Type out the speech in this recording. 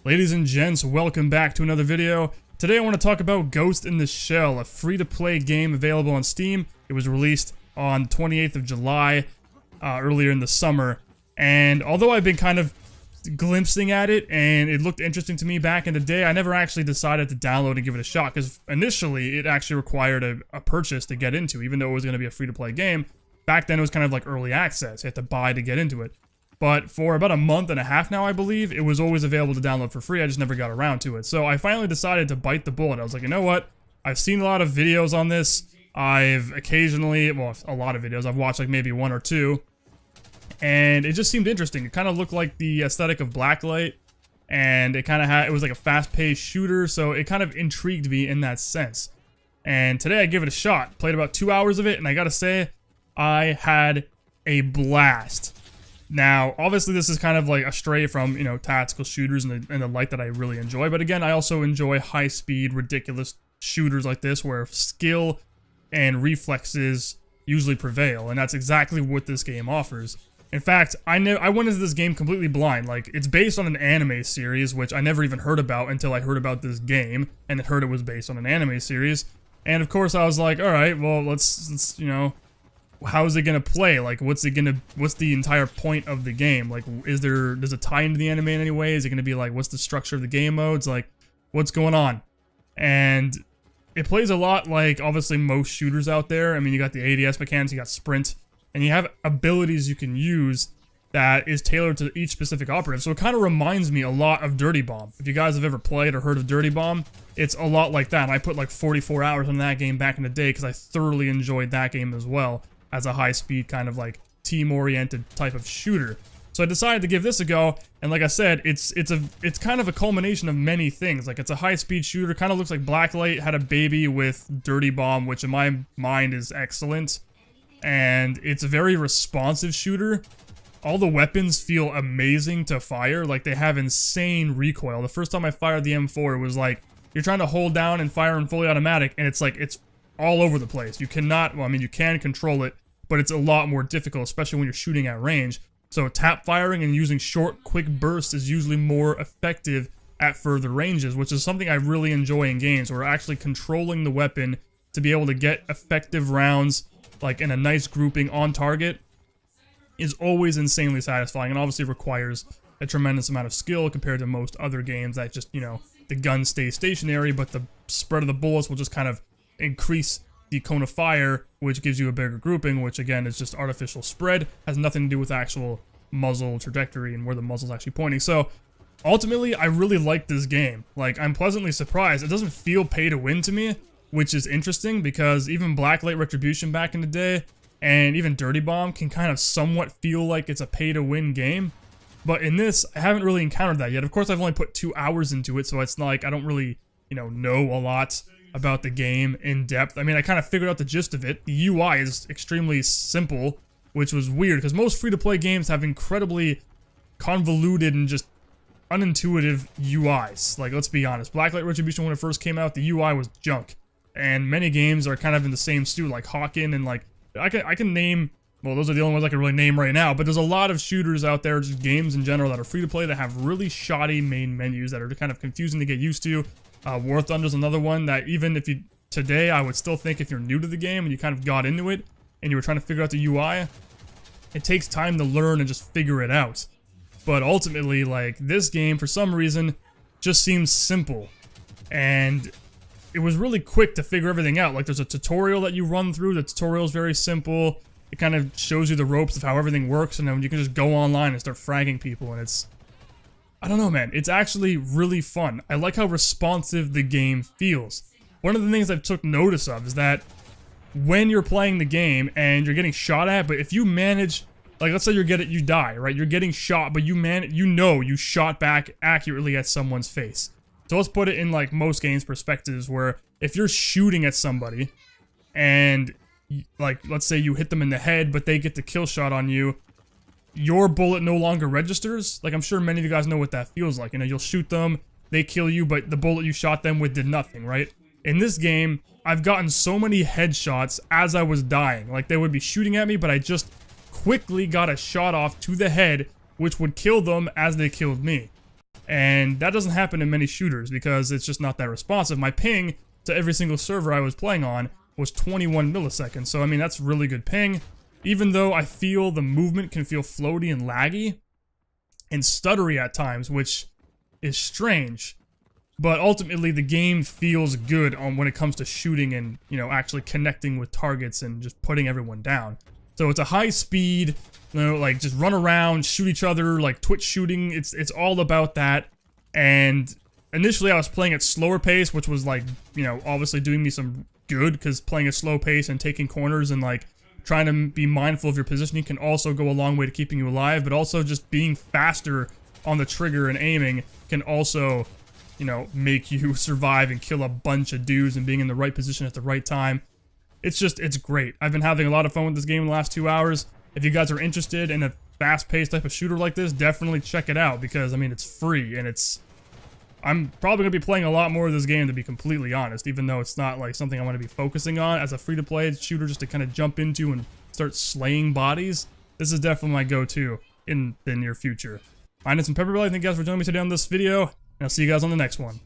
Ladies and gents, welcome back to another video. Today I want to talk about Ghost in the Shell, a free-to-play game available on Steam. It was released on the 28th of July, earlier in the summer. And although I've been kind of glimpsing at it, and it looked interesting to me back in the day, I never actually decided to download and give it a shot, because initially it actually required a purchase to get into, even though it was going to be a free-to-play game. Back then it was kind of like early access, you had to buy to get into it. But for about a month and a half now, I believe, it was always available to download for free. I just never got around to it. So I finally decided to bite the bullet. I was like, you know what? I've seen a lot of videos on this. I've occasionally, well, a lot of videos. I've watched like maybe one or two. And it just seemed interesting. It kind of looked like the aesthetic of Blacklight. And it kind of had, it was like a fast-paced shooter. So it kind of intrigued me in that sense. And today I gave it a shot. Played about 2 hours of it. And I gotta say, I had a blast. Now, obviously, this is kind of like a stray from, you know, tactical shooters and the like that I really enjoy. But again, I also enjoy high-speed, ridiculous shooters like this where skill and reflexes usually prevail. And that's exactly what this game offers. In fact, I went into this game completely blind. Like, it's based on an anime series, which I never even heard about until I heard about this game and heard it was based on an anime series. And of course, I was like, all right, well, let's you know, how is it gonna play? Like, what's the entire point of the game? Like, does it tie into the anime in any way? Is it gonna be like, what's the structure of the game modes? Like, what's going on? And it plays a lot like, obviously, most shooters out there. I mean, you got the ADS mechanics, you got sprint, and you have abilities you can use that is tailored to each specific operative. So it kind of reminds me a lot of Dirty Bomb. If you guys have ever played or heard of Dirty Bomb, it's a lot like that. And I put like 44 hours on that game back in the day because I thoroughly enjoyed that game as well, as a high-speed kind of like team-oriented type of shooter. So I decided to give this a go, and like I said, it's kind of a culmination of many things. Like, it's a high-speed shooter, kind of looks like Blacklight had a baby with Dirty Bomb, which in my mind is excellent. And it's a very responsive shooter. All the weapons feel amazing to fire. Like, they have insane recoil. The first time I fired the M4, it was like, you're trying to hold down and fire in fully automatic, and it's like, it's all over the place. You cannot, well, I mean, you can control it, but it's a lot more difficult, especially when you're shooting at range. So tap firing and using short, quick bursts is usually more effective at further ranges, which is something I really enjoy in games, where actually controlling the weapon to be able to get effective rounds, like in a nice grouping on target, is always insanely satisfying, and obviously requires a tremendous amount of skill compared to most other games that just, you know, the gun stays stationary, but the spread of the bullets will just kind of increase the cone of fire, which gives you a bigger grouping, which again is just artificial spread, has nothing to do with actual muzzle trajectory and where the muzzle's actually pointing. So ultimately, I really like this game. Like, I'm pleasantly surprised. It doesn't feel pay to win to me, which is interesting, because even Blacklight Retribution back in the day and even Dirty Bomb can kind of somewhat feel like it's a pay to win game. But in this, I haven't really encountered that yet. Of course, I've only put 2 hours into it, so it's not like I don't really, you know a lot about the game in depth. I mean, I kind of figured out the gist of it. The UI is extremely simple, which was weird, because most free-to-play games have incredibly convoluted and just unintuitive UIs. Like, let's be honest. Blacklight Retribution, when it first came out, the UI was junk. And many games are kind of in the same stew, like Hawken, and like, I can name, well, those are the only ones I can really name right now, but there's a lot of shooters out there, just games in general, that are free-to-play that have really shoddy main menus that are kind of confusing to get used to. War Thunder's another one that even if you, today, I would still think if you're new to the game and you kind of got into it and you were trying to figure out the UI, it takes time to learn and just figure it out. But ultimately, like, this game, for some reason, just seems simple. And it was really quick to figure everything out. Like, there's a tutorial that you run through. The tutorial is very simple. It kind of shows you the ropes of how everything works, and then you can just go online and start fragging people, and it's, I don't know, man. It's actually really fun. I like how responsive the game feels. One of the things I've took notice of is that when you're playing the game and you're getting shot at, but if you manage, like, let's say you die, right? You're getting shot, but you shot back accurately at someone's face. So let's put it in, like, most games' perspectives, where if you're shooting at somebody and, like, let's say you hit them in the head, but they get the kill shot on you, your bullet no longer registers. Like, I'm sure many of you guys know what that feels like. You know, you'll shoot them, they kill you, but the bullet you shot them with did nothing, right? In this game, I've gotten so many headshots as I was dying. Like, they would be shooting at me, but I just quickly got a shot off to the head, which would kill them as they killed me. And that doesn't happen in many shooters because it's just not that responsive. My ping to every single server I was playing on was 21 milliseconds. So, I mean, that's really good ping. Even though I feel the movement can feel floaty and laggy and stuttery at times, which is strange. But ultimately, the game feels good on when it comes to shooting and, you know, actually connecting with targets and just putting everyone down. So it's a high speed, you know, like just run around, shoot each other, like Twitch shooting. It's all about that. And initially I was playing at slower pace, which was like, you know, obviously doing me some good because playing at slow pace and taking corners and like trying to be mindful of your positioning can also go a long way to keeping you alive. But also just being faster on the trigger and aiming can also, you know, make you survive and kill a bunch of dudes and being in the right position at the right time. It's great. I've been having a lot of fun with this game in the last 2 hours. If you guys are interested in a fast-paced type of shooter like this, definitely check it out because, I mean, it's free and I'm probably going to be playing a lot more of this game, to be completely honest, even though it's not like something I want to be focusing on as a free-to-play shooter just to kind of jump into and start slaying bodies. This is definitely my go-to in the near future. I'm Pepperbelly. Thank you guys for joining me today on this video, and I'll see you guys on the next one.